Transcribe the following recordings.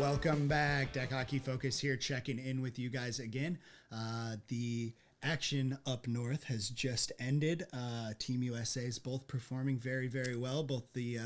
Welcome back. Deck Hockey Focus here, checking in with you guys again. The action up north has just ended. Team USA is both performing very, very well, both the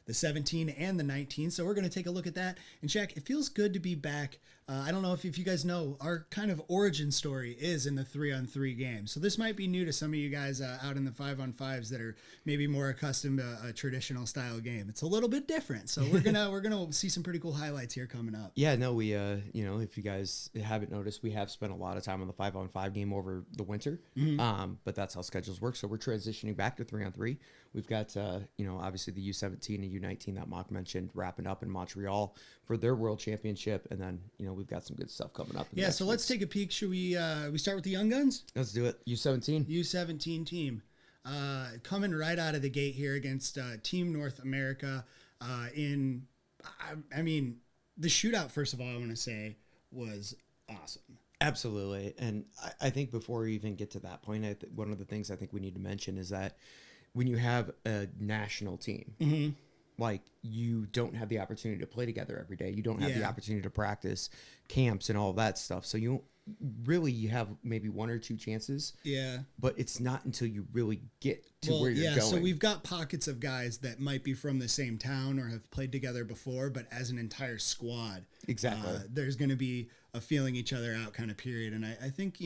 17 and the 19. So we're going to take a look at that and check. It feels good to be back. I don't know if you guys know, our kind of origin story is in the 3-on-3 game. So this might be new to some of you guys out in the 5-on-5s that are maybe more accustomed to a traditional style game. It's a little bit different. So we're gonna see some pretty cool highlights here coming up. Yeah, no, we if you guys haven't noticed, we have spent a lot of time on the 5-on-5 game over the winter. But that's how schedules work. So we're transitioning back to 3-on-3. We've got obviously the U17 and U19 that Mock mentioned wrapping up in Montreal for their World Championship, and then we've got some good stuff coming up. Yeah, so let's take a peek. Should we start with the young guns? Let's do it. U17 team coming right out of the gate here against Team North America. The shootout, first of all, I want to say was awesome. Absolutely. And I think before we even get to that point, one of the things I think we need to mention is that when you have a national team, like, you don't have the opportunity to play together every day. You don't have the opportunity to practice camps and all that stuff. So you have maybe one or two chances. Yeah. But it's not until you really get to where you're going. So we've got pockets of guys that might be from the same town or have played together before, but as an entire squad, exactly, there's going to be a feeling each other out kind of period. And I think,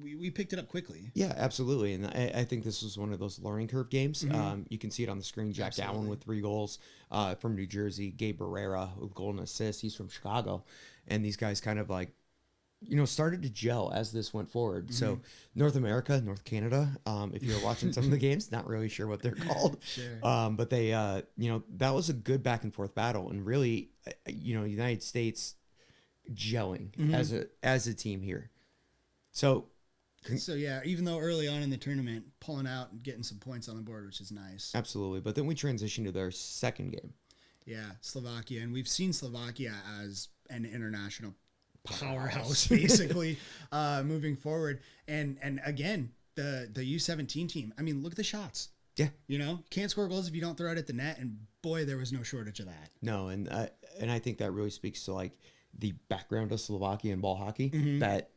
we picked it up quickly. Yeah, absolutely. And I think this was one of those learning curve games. You can see it on the screen. Jack Dowling with 3 goals from New Jersey. Gabe Barrera with goal and assist. He's from Chicago. And these guys kind of started to gel as this went forward. So North America, North Canada, if you're watching some of the games, not really sure what they're called. Sure. But they, that was a good back and forth battle. And really, United States gelling as a team here. So yeah, even though early on in the tournament, pulling out and getting some points on the board, which is nice. Absolutely. But then we transitioned to their second game. Yeah, Slovakia. And we've seen Slovakia as an international powerhouse, basically, moving forward. And again, the U17 team, I mean, look at the shots. Yeah. Can't score goals if you don't throw it at the net. And boy, there was no shortage of that. No, and I think that really speaks to the background of Slovakian ball hockey, that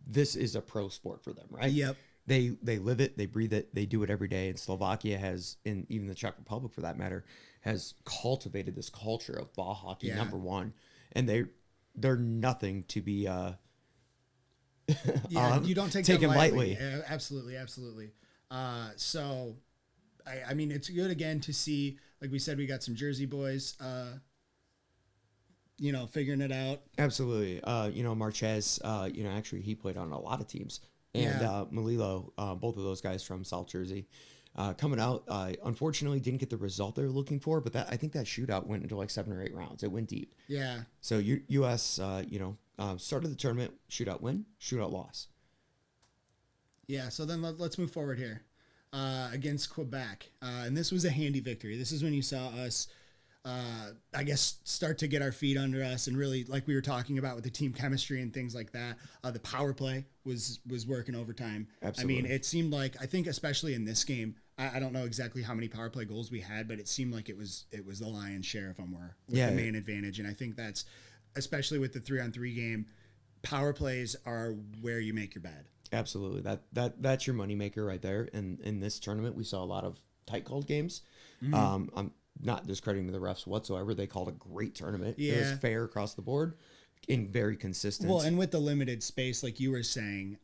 this is a pro sport for them, right? Yep. They live it, they breathe it, they do it every day. And Slovakia has, and even the Czech Republic for that matter, has cultivated this culture of ball hockey, number one. And they're nothing to be you don't take taken them lightly. Absolutely. So I mean, it's good again to see, like we said, we got some Jersey boys figuring it out. Absolutely. Marquez, actually he played on a lot of teams. And Malilo, both of those guys from South Jersey, coming out, unfortunately didn't get the result they were looking for, but I think that shootout went into 7 or 8 rounds. It went deep. Yeah. So U.S., started the tournament, shootout win, shootout loss. Yeah, so then let's move forward here against Quebec. And this was a handy victory. This is when you saw us start to get our feet under us and really, like we were talking about with the team chemistry and things like that. The power play was working overtime. Absolutely. I mean, it seemed like, I think especially in this game, I don't know exactly how many power play goals we had, but it seemed like it was the lion's share, if I'm with the main advantage. And I think that's, especially with the 3-on-3 game, power plays are where you make your bed. Absolutely. That's your moneymaker right there. And in this tournament, we saw a lot of tight called games. I'm not discrediting the refs whatsoever. They called a great tournament. Yeah. It was fair across the board and very consistent. Well, and with the limited space, like you were saying,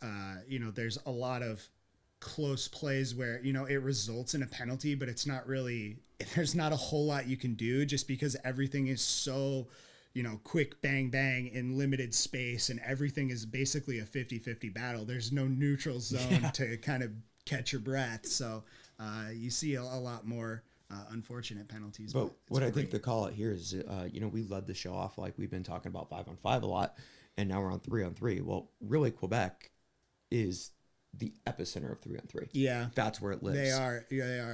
there's a lot of close plays where, it results in a penalty, but it's not really, there's not a whole lot you can do just because everything is so, quick bang, bang in limited space, and everything is basically a 50-50 battle. There's no neutral zone to kind of catch your breath. So you see a lot more unfortunate penalties. But what I think the call out here is, we led the show off like we've been talking about 5-on-5 a lot, and now we're on 3-on-3. Well, really, Quebec is the epicenter of 3-on-3. Yeah, that's where it lives. They are,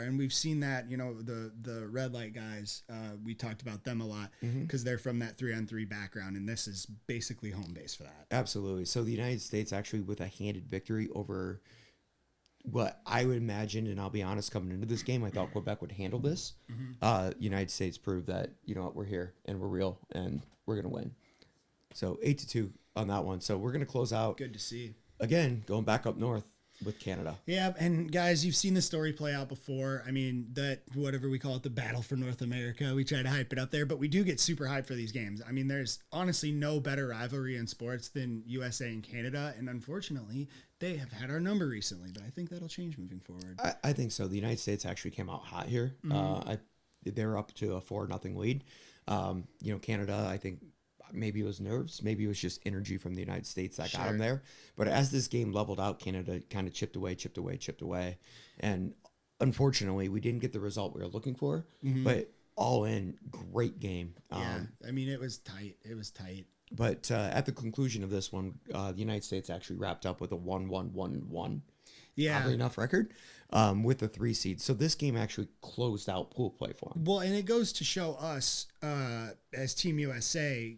and we've seen that. The red light guys. We talked about them a lot because they're from that 3-on-3 background, and this is basically home base for that. Absolutely. So the United States actually with a handed victory over what I would imagine, and I'll be honest, coming into this game, I thought Quebec would handle this. United States proved that, you know what, we're here and we're real and we're going to win. So 8-2 on that one. So we're going to close out. Good to see. Again, going back up north with Canada. Yeah, and guys, you've seen the story play out before. I mean, that whatever we call it, the battle for North America, we try to hype it up there, but we do get super hyped for these games. I mean, there's honestly no better rivalry in sports than USA and Canada, and unfortunately, they have had our number recently, but I think that'll change moving forward. I think so. The United States actually came out hot here. They were up to a 4-0 lead. You know, Canada, I think maybe it was nerves, maybe it was just energy from the United States that got them there. But as this game leveled out, Canada kind of chipped away. And unfortunately, we didn't get the result we were looking for, but all in, great game. Yeah, I mean, it was tight. But at the conclusion of this one, the United States actually wrapped up with a 1-1-1-1. Yeah. Oddly enough record with the 3 seed. So this game actually closed out pool play for them. Well, and it goes to show us as Team USA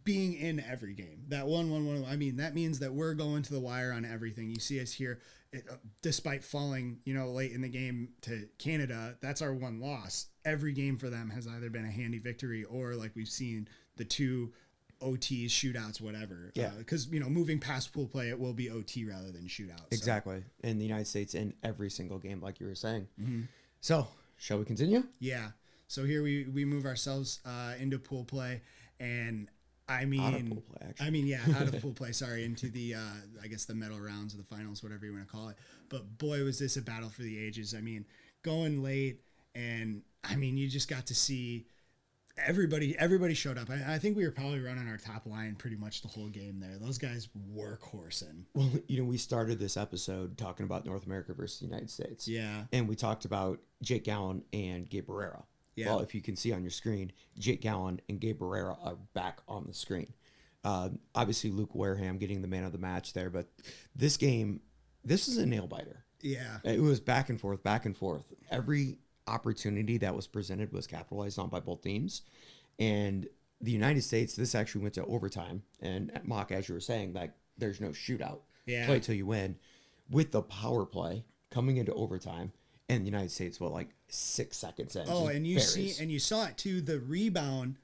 being in every game. That 1-1-1, I mean, that means that we're going to the wire on everything. You see us here, despite falling, you know, late in the game to Canada, that's our one loss. Every game for them has either been a handy victory or, like we've seen, the 2 OTs, shootouts, whatever. Yeah. Because, you know, moving past pool play, it will be OT rather than shootout. Exactly. And the United States in every single game, like you were saying. So, shall we continue? Yeah. So here we move ourselves into pool play, and I mean, Out of pool play, actually. I mean, yeah, out of pool play. Sorry, into the I guess the medal rounds or the finals, whatever you want to call it. But boy, was this a battle for the ages. I mean, going late, and I mean, you just got to see everybody showed up. I think we were probably running our top line pretty much the whole game there. Those guys workhorsing. Well, you know, we started this episode talking about North America versus the United States. Yeah. And we talked about Jake Gallen and Gabe Barrera. Yeah. Well, if you can see on your screen, Jake Gallen and Gabe Barrera are back on the screen. Obviously, Luke Wareham getting the man of the match there. But this game, this is a nail-biter. Yeah. It was back and forth. Every opportunity that was presented was capitalized on by both teams. And the United States, this actually went to overtime. And at Mock, as you were saying, like, there's no shootout. Yeah. Play till you win. With the power play coming into overtime, and the United States, 6 seconds in. Oh, and you saw it too. The rebound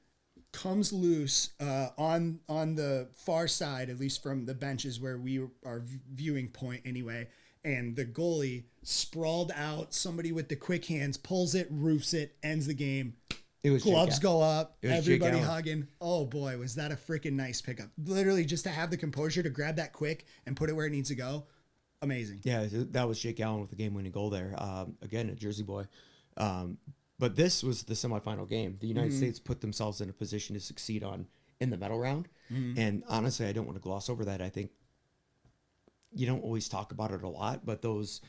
comes loose on the far side, at least from the benches where we are viewing point anyway. And the goalie sprawled out. Somebody with the quick hands pulls it, roofs it, ends the game. It was gloves go up. Everybody Jake hugging. Oh boy, was that a freaking nice pickup! Literally, just to have the composure to grab that quick and put it where it needs to go. Amazing. Yeah, that was Jake Allen with the game-winning goal there. Again, a Jersey boy. But this was the semifinal game. The United States put themselves in a position to succeed in the medal round. And honestly, I don't want to gloss over that. I think you don't always talk about it a lot, but those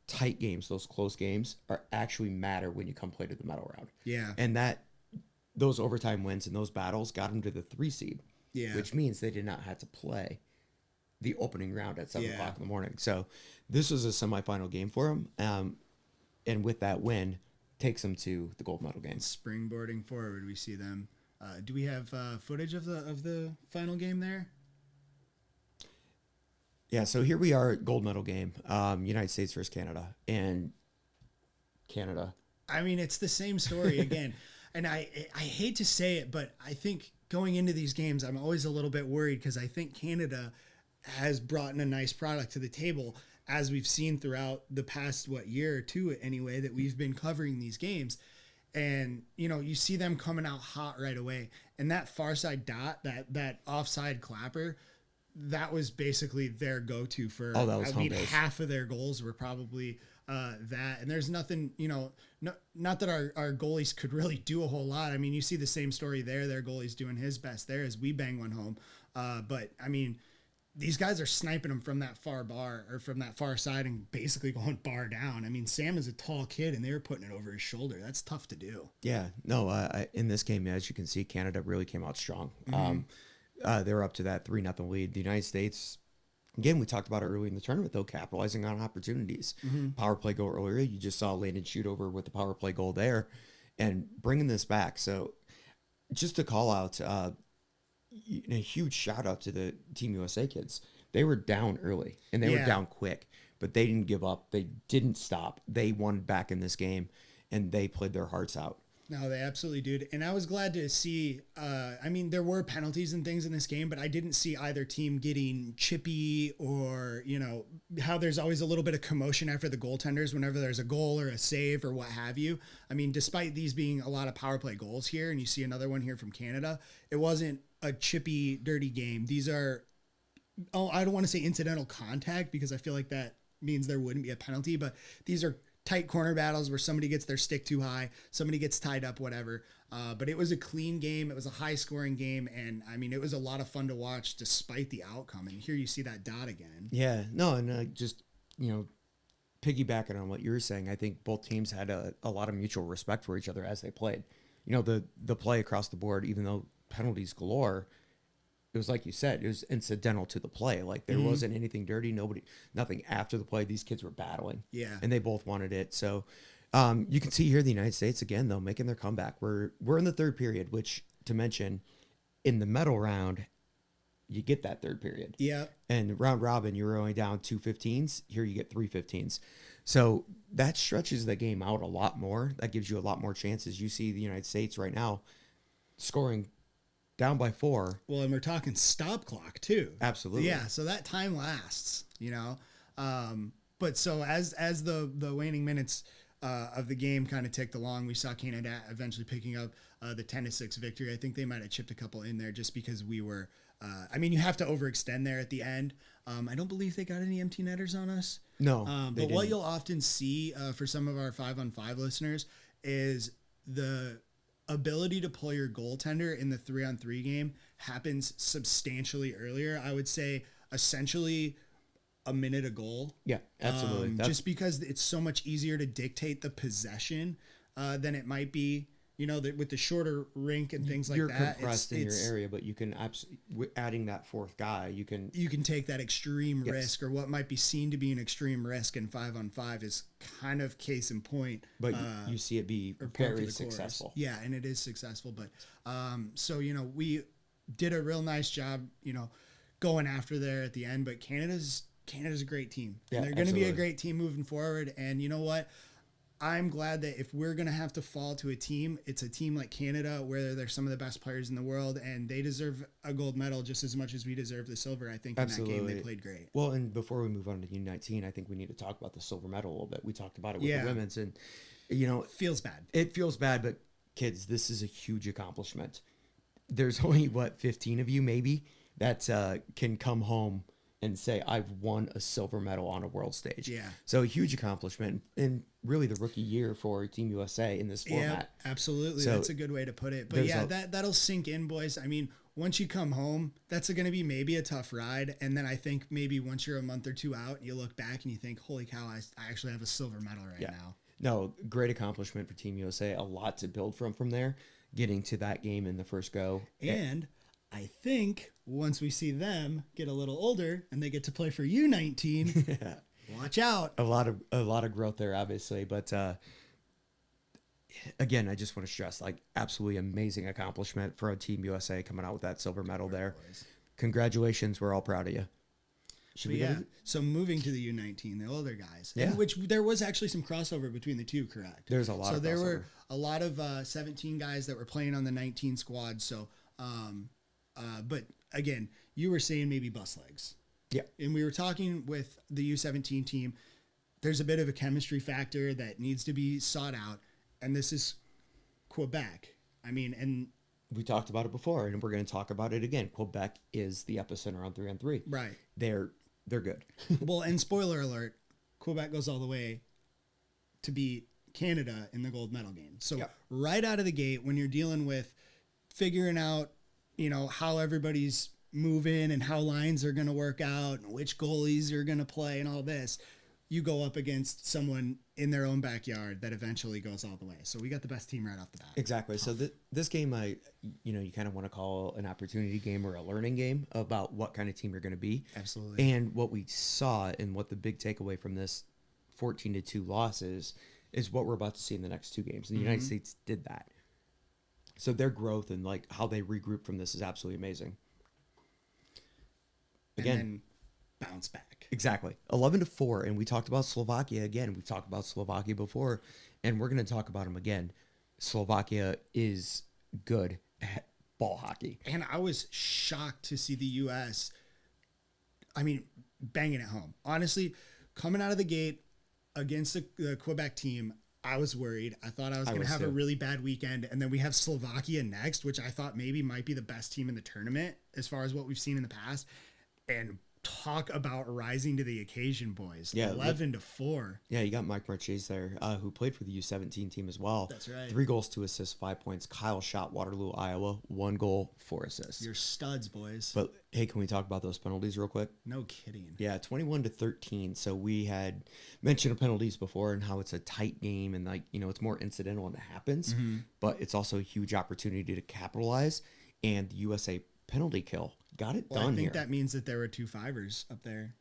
tight games, those close games, are actually matter when you come play to the medal round. Yeah. And those overtime wins and those battles got them to the 3 seed. Yeah. Which means they did not have to play the opening round at 7 o'clock in the morning. So this was a semifinal game for them. And with that win, takes them to the gold medal game. Springboarding forward, we see them. Do we have footage of the final game there? Yeah, so here we are, gold medal game, United States versus Canada. And Canada. I mean, it's the same story again. And I hate to say it, but I think going into these games, I'm always a little bit worried because I think Canada has brought in a nice product to the table, as we've seen throughout the past, year or two anyway, that we've been covering these games. And, you know, you see them coming out hot right away. And that far side dot, that offside clapper, that was basically their go-to for, I mean, half of their goals were probably that. And there's nothing, you know, not that our goalies could really do a whole lot. I mean, you see the same story there. Their goalie's doing his best there as we bang one home. But, I mean, these guys are sniping them from that far bar or from that far side and basically going bar down. I mean, Sam is a tall kid and they were putting it over his shoulder. That's tough to do. Yeah, no, in this game, as you can see, Canada really came out strong. They were up to that 3-0 lead. The United States, again, we talked about it early in the tournament, though, capitalizing on opportunities. Power play goal earlier, you just saw Landon shoot over with the power play goal there and bringing this back. So just to call out, a huge shout out to the Team USA kids. They were down early and they were down quick, but they didn't give up. They didn't stop. They won back in this game, and they played their hearts out. No, they absolutely did. And I was glad to see, I mean, there were penalties and things in this game, but I didn't see either team getting chippy or, you know, how there's always a little bit of commotion after the goaltenders whenever there's a goal or a save or what have you. I mean, despite these being a lot of power play goals here, and you see another one here from Canada, it wasn't a chippy, dirty game. These are, I don't want to say incidental contact because I feel like that means there wouldn't be a penalty, but these are tight corner battles where somebody gets their stick too high, somebody gets tied up, whatever. But it was a clean game. It was a high scoring game. And I mean, it was a lot of fun to watch despite the outcome. And here you see that dot again. Yeah, no. And just, you know, piggybacking on what you were saying, I think both teams had a lot of mutual respect for each other as they played. You know, the play across the board, even though penalties galore, it was like you said, it was incidental to the play. Like there wasn't anything dirty, nothing after the play. These kids were battling. Yeah. And they both wanted it. So you can see here the United States again, though, making their comeback. We're in the third period, which to mention in the medal round, you get that third period. Yeah. And round robin, you were only down 2 15s. Here you get 3 15s. So that stretches the game out a lot more. That gives you a lot more chances. You see the United States right now scoring down by 4. Well, and we're talking stop clock too. Absolutely. Yeah. So that time lasts, you know? But so as the waning minutes of the game kind of ticked along, we saw Canada eventually picking up the 10-6 victory. I think they might have chipped a couple in there just because we were, I mean, you have to overextend there at the end. I don't believe they got any empty netters on us. No. But what you'll often see for some of our 5-on-5 listeners is the ability to pull your goaltender in the 3-on-3 game happens substantially earlier. I would say essentially a minute a goal. Yeah, absolutely. Just because it's so much easier to dictate the possession than it might be, you know, with the shorter rink and things like you're that. You're compressed in your area, but you can adding that fourth guy, you can take that extreme risk, or what might be seen to be an extreme risk in 5-on-5 is kind of case in point. But you see it be very successful. Yeah, and it is successful. But so, you know, we did a real nice job, you know, going after there at the end. But Canada's a great team. Yeah, and they're going to be a great team moving forward. And you know what? I'm glad that if we're going to have to fall to a team, it's a team like Canada where they're some of the best players in the world and they deserve a gold medal just as much as we deserve the silver. I think in that game they played great. Well, and before we move on to U19, I think we need to talk about the silver medal a little bit. We talked about it with the women's and, you know. Feels bad. It feels bad, but kids, this is a huge accomplishment. There's only, 15 of you maybe that can come home and say, I've won a silver medal on a world stage. Yeah. So a huge accomplishment and really the rookie year for Team USA in this format. Yeah, absolutely. So that's a good way to put it. But yeah, that'll sink in, boys. I mean, once you come home, that's going to be maybe a tough ride. And then I think maybe once you're a month or two out, you look back and you think, holy cow, I actually have a silver medal right now. No, great accomplishment for Team USA. A lot to build from there, getting to that game in the first go. And I think once we see them get a little older and they get to play for U19, watch out. A lot of growth there, obviously. But again, I just want to stress, like, absolutely amazing accomplishment for Team USA coming out with that silver medal there. Congratulations. We're all proud of you. So moving to the U19, the older guys, yeah. which there was actually some crossover between the two, correct? There's a lot of crossover. So there were a lot of 17 guys that were playing on the 19 squad. So, but again, you were saying maybe bus legs. Yeah. And we were talking with the U17 team. There's a bit of a chemistry factor that needs to be sought out. And this is Quebec. I mean, and we talked about it before, and we're going to talk about it again. Quebec is the epicenter on 3-on-3. Right. They're good. Well, and spoiler alert, Quebec goes all the way to beat Canada in the gold medal game. So right out of the gate, when you're dealing with figuring out, you know, how everybody's moving and how lines are going to work out and which goalies are going to play and all this, you go up against someone in their own backyard that eventually goes all the way. So we got the best team right off the bat. Exactly. Tough. So this game, you kind of want to call an opportunity game or a learning game about what kind of team you're going to be. Absolutely. And what we saw and what the big takeaway from this 14-2 loss is what we're about to see in the next two games. And the United States did that. So their growth and like how they regroup from this is absolutely amazing. Again, and then bounce back. Exactly. 11-4. And we talked about Slovakia again. We've talked about Slovakia before, and we're going to talk about them again. Slovakia is good at ball hockey. And I was shocked to see the U.S., I mean, banging it home. Honestly, coming out of the gate against the Quebec team, I was worried. I thought I was going to have a really bad weekend. And then we have Slovakia next, which I thought maybe might be the best team in the tournament as far as what we've seen in the past. And talk about rising to the occasion, boys. Yeah, 11-4. Yeah, you got Mike Marchese there, who played for the U17 team as well. That's right. 3 goals, 2 assists, 5 points. Kyle Schott, Waterloo, Iowa, 1 goal, 4 assists. You're studs, boys. But hey, can we talk about those penalties real quick? No kidding. Yeah, 21-13. So we had mentioned penalties before and how it's a tight game and it's more incidental when it happens, but it's also a huge opportunity to capitalize. And the USA penalty kill got it done here. I think that means that there were 2 fivers up there.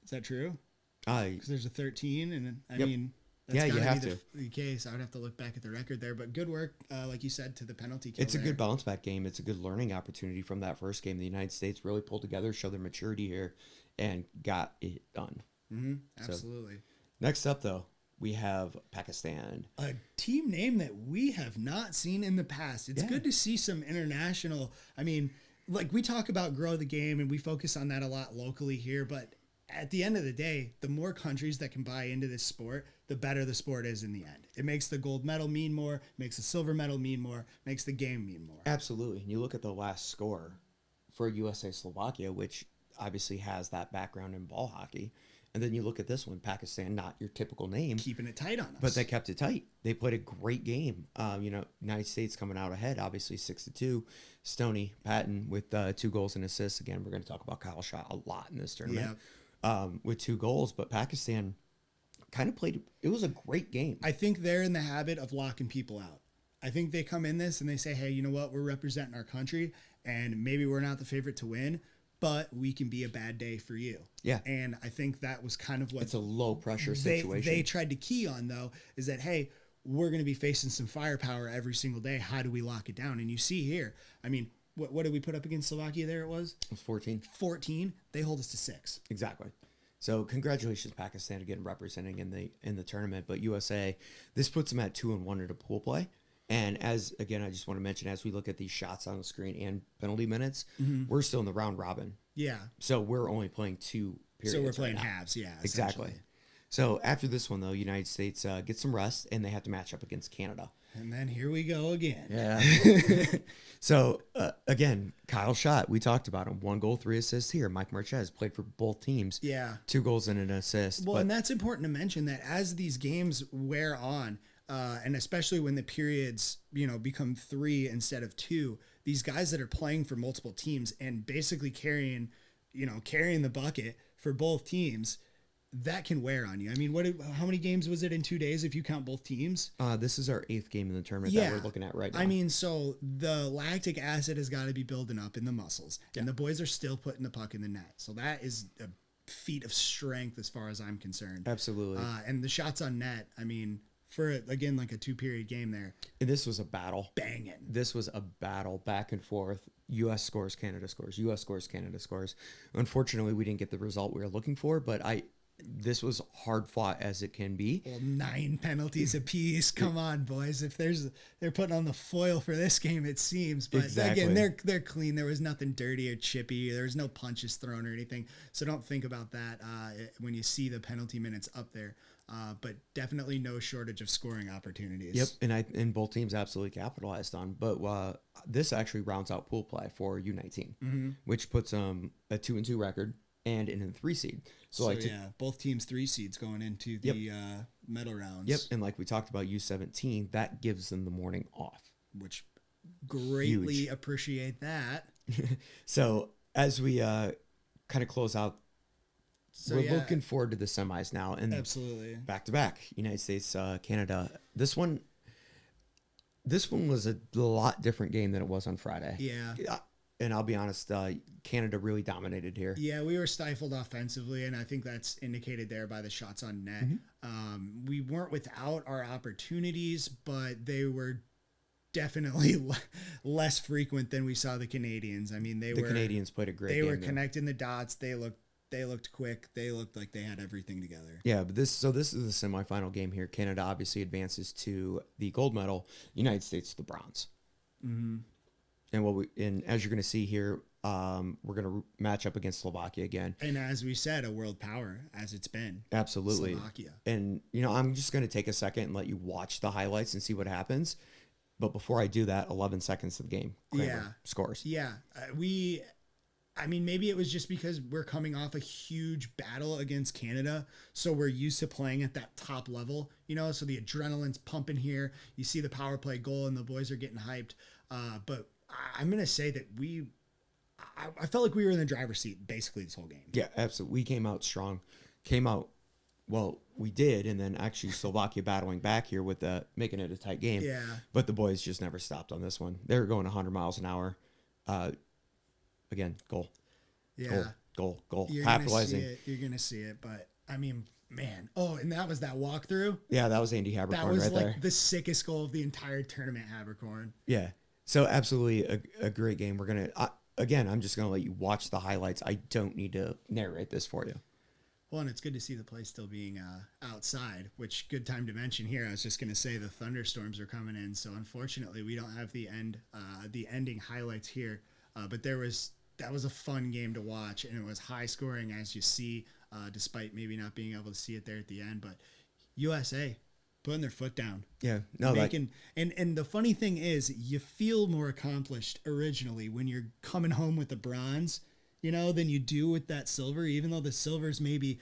Is that true? Because there's a 13, and I mean, that's you have be the case. I would have to look back at the record there, but good work, like you said, to the penalty kill. It's a good bounce back game. It's a good learning opportunity from that first game. The United States really pulled together, showed their maturity here, and got it done. Absolutely. So, next up, though, we have Pakistan. A team name that we have not seen in the past. It's good to see some international. I mean, like we talk about grow the game and we focus on that a lot locally here, but at the end of the day, the more countries that can buy into this sport, the better the sport is in the end. It makes the gold medal mean more, makes the silver medal mean more, makes the game mean more. Absolutely. And you look at the last score for USA Slovakia, which obviously has that background in ball hockey. And then you look at this one, Pakistan, not your typical name. Keeping it tight on us. But they kept it tight. They played a great game. United States coming out ahead, obviously 6-2. Stoney Patton with 2 goals and assists. Again, we're going to talk about Kyle Schott a lot in this tournament with 2 goals. But Pakistan kind of played, it was a great game. I think they're in the habit of locking people out. I think they come in this and they say, hey, you know what? We're representing our country and maybe we're not the favorite to win, but we can be a bad day for you. Yeah. And I think that was kind of what it's a low pressure situation. They tried to key on, though, is that, hey, we're going to be facing some firepower every single day. How do we lock it down? And you see here, I mean, what did we put up against Slovakia there? It was 14. 14. They hold us to 6. Exactly. So congratulations, Pakistan, again representing in the tournament. But USA, this puts them at 2-1 at a pool play. And I just want to mention, as we look at these shots on the screen and penalty minutes, we're still in the round robin. Yeah. So we're only playing 2 periods. So we're playing halves, yeah. Exactly. So after this one, though, United States gets some rest, and they have to match up against Canada. And then here we go again. Yeah. So, again, Kyle Schott, we talked about him. 1 goal, 3 assists here. Mike Marchese played for both teams. Yeah. 2 goals and an assist. Well, and that's important to mention that as these games wear on, and especially when the periods, become 3 instead of 2, these guys that are playing for multiple teams and basically carrying the bucket for both teams, that can wear on you. I mean, how many games was it in 2 days if you count both teams? This is our 8th game in the tournament that we're looking at right now. I mean, so the lactic acid has got to be building up in the muscles, and the boys are still putting the puck in the net. So that is a feat of strength as far as I'm concerned. Absolutely. And the shots on net, I mean, for, again, like a 2-period game there. And this was a battle. Banging. This was a battle back and forth. U.S. scores, Canada scores. U.S. scores, Canada scores. Unfortunately, we didn't get the result we were looking for, but this was hard fought as it can be. Well, 9 penalties apiece. Come on, boys. If they're putting on the foil for this game, it seems. But again, they're clean. There was nothing dirty or chippy. There was no punches thrown or anything. So don't think about that when you see the penalty minutes up there. But definitely no shortage of scoring opportunities. Yep, and both teams absolutely capitalized on. But this actually rounds out pool play for U19, which puts them a 2-2 record and in a 3 seed. So both teams 3 seeds going into the medal rounds. Yep, and like we talked about U17, that gives them the morning off, which greatly appreciate that. So as we kind of close out. So we're looking forward to the semis now, and absolutely back to back, United States, Canada. This one was a lot different game than it was on Friday. Yeah, and I'll be honest, Canada really dominated here. Yeah, we were stifled offensively, and I think that's indicated there by the shots on net. We weren't without our opportunities, but they were definitely less frequent than we saw the Canadians. I mean, the Canadians played a great game. They were connecting the dots. They looked They looked quick. They looked like they had everything together. Yeah, but this is the semifinal game here. Canada obviously advances to the gold medal. United States to the bronze. Mm-hmm. And as you're going to see here, we're going to match up against Slovakia again. And as we said, a world power, as it's been. Absolutely. Slovakia. And, I'm just going to take a second and let you watch the highlights and see what happens. But before I do that, 11 seconds of the game. Kramer scores. Yeah. Maybe it was just because we're coming off a huge battle against Canada. So we're used to playing at that top level, so the adrenaline's pumping here. You see the power play goal and the boys are getting hyped. But I'm going to say that I felt like we were in the driver's seat basically this whole game. Yeah, absolutely. We came out strong. We did, and then actually Slovakia battling back here with making it a tight game. Yeah. But the boys just never stopped on this one. They were going 100 miles an hour. Again, goal. Yeah. Goal. You're Capitalizing. You're going to see it, but man. Oh, and that was that walkthrough. Yeah, that was Andy Haberkorn that was right like there. the sickest goal of the entire tournament, Haberkorn. Yeah. So absolutely a great game. We're going to, again, I'm just going to let you watch the highlights. I don't need to narrate this for you. Well, and it's good to see the play still being outside, which good time to mention here. I was just going to say the thunderstorms are coming in, so unfortunately we don't have the ending highlights here. But that was a fun game to watch, and it was high scoring as you see, despite maybe not being able to see it there at the end. But USA putting their foot down. Yeah, no, and the funny thing is, you feel more accomplished originally when you're coming home with the bronze, than you do with that silver, even though the silver's maybe,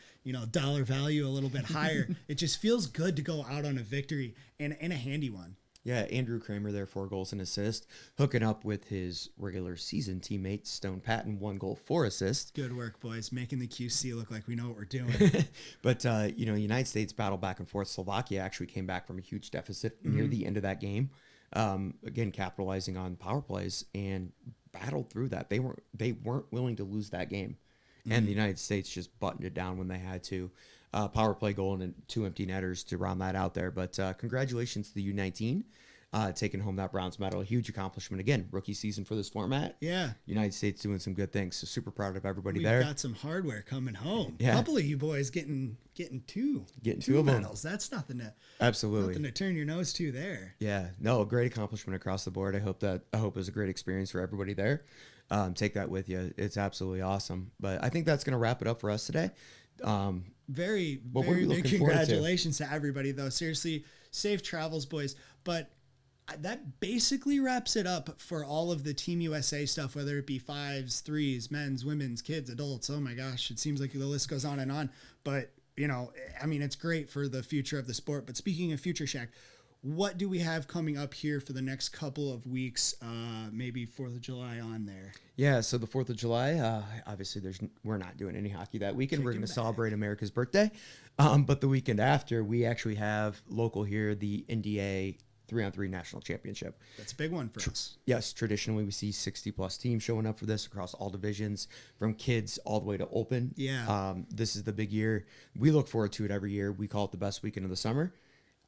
dollar value a little bit higher. It just feels good to go out on a victory and a handy one. Yeah, Andrew Kramer there, 4 goals and assists, hooking up with his regular season teammate Stone Patton, 1 goal, 4 assists. Good work, boys, making the QC look like we know what we're doing. But United States battled back and forth. Slovakia actually came back from a huge deficit near the end of that game. Again, capitalizing on power plays and battled through that. They weren't willing to lose that game, and the United States just buttoned it down when they had to. Power play goal and 2 empty netters to round that out there. But congratulations to the U19 taking home that bronze medal. A huge accomplishment. Again, rookie season for this format. Yeah. United States doing some good things. So super proud of everybody We've there. got some hardware coming home. Yeah. A couple of you boys getting two two of them. medals. That's nothing to turn your nose to there. Yeah. No, a great accomplishment across the board. I hope it was a great experience for everybody there. Take that with you. It's absolutely awesome. But I think that's going to wrap it up for us today. Very big congratulations to everybody, though. Seriously, safe travels, boys. But that basically wraps it up for all of the Team USA stuff, whether it be 5s, 3s, men's, women's, kids, adults. Oh my gosh, it seems like the list goes on and on. But, it's great for the future of the sport. But speaking of future, Shaq, what do we have coming up here for the next couple of weeks? Maybe 4th of July on there. Yeah, so the 4th of July, obviously we're not doing any hockey that weekend. We're going to celebrate America's birthday. But the weekend after, we actually have local here, the NDA 3-on-3 National Championship. That's a big one for us. Yes, traditionally we see 60-plus teams showing up for this across all divisions, from kids all the way to open. Yeah. This is the big year. We look forward to it every year. We call it the best weekend of the summer.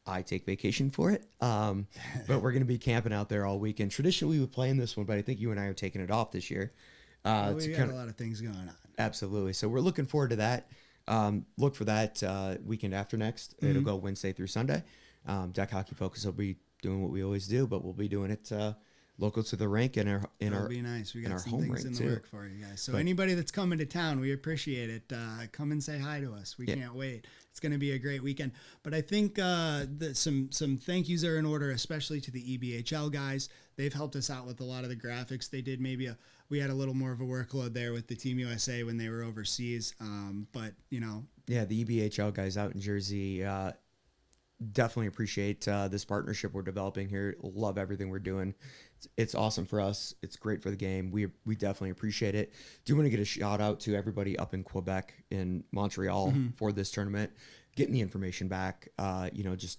I take vacation for it. But we're going to be camping out there all weekend. Traditionally, we would play in this one, but I think you and I are taking it off this year. We got a lot of things going on. Absolutely. So we're looking forward to that. Look for that weekend after next. Mm-hmm. It'll go Wednesday through Sunday. Deck Hockey Focus will be doing what we always do, but we'll be doing it local to the rink It'll be nice. We got some things in the work for you guys. So anybody that's coming to town, we appreciate it. Come and say hi to us. We can't wait. It's going to be a great weekend. But I think that some thank yous are in order, especially to the EBHL guys. They've helped us out with a lot of the graphics. They did we had a little more of a workload there with the Team USA when they were overseas. But yeah, the EBHL guys out in Jersey. Definitely appreciate this partnership we're developing here. Love everything we're doing. It's awesome for us. It's great for the game. We definitely appreciate it. Do want to get a shout out to everybody up in Quebec and Montreal for this tournament, getting the information back. Just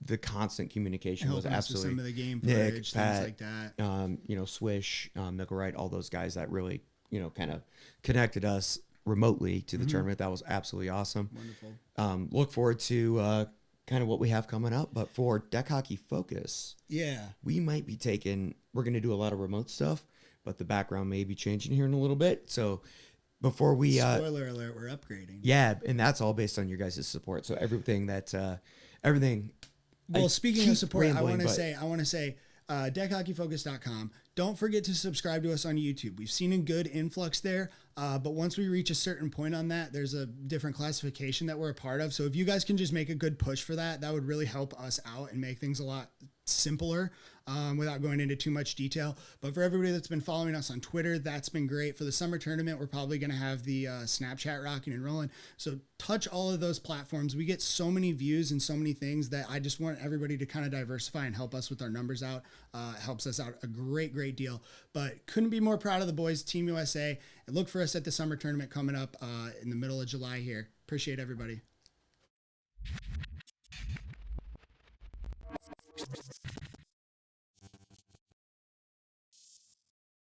the constant communication was absolutely some of the game Nick, footage, Pat, things like that. Swish, Micklewright, all those guys that really kind of connected us remotely to the tournament. That was absolutely awesome. Wonderful. Look forward to kind of what we have coming up, but for Deck Hockey Focus, we might be we're going to do a lot of remote stuff, but the background may be changing here in a little bit. So before we Spoiler alert, we're upgrading. yeah, and that's all based on your guys' support. So everything that everything. Well, I speaking of keep support, rambling, I want but- to say, deckhockeyfocus.com. Don't forget to subscribe to us on YouTube. We've seen a good influx there, but once we reach a certain point on that, there's a different classification that we're a part of. So if you guys can just make a good push for that, that would really help us out and make things a lot simpler without going into too much detail. But for everybody that's been following us on Twitter, that's been great. For the summer tournament, we're probably going to have the Snapchat rocking and rolling. So touch all of those platforms. We get so many views and so many things that I just want everybody to kind of diversify and help us with our numbers out. It helps us out a great deal. But couldn't be more proud of the boys, Team USA. And look for us at the summer tournament coming up in the middle of July here. Appreciate everybody.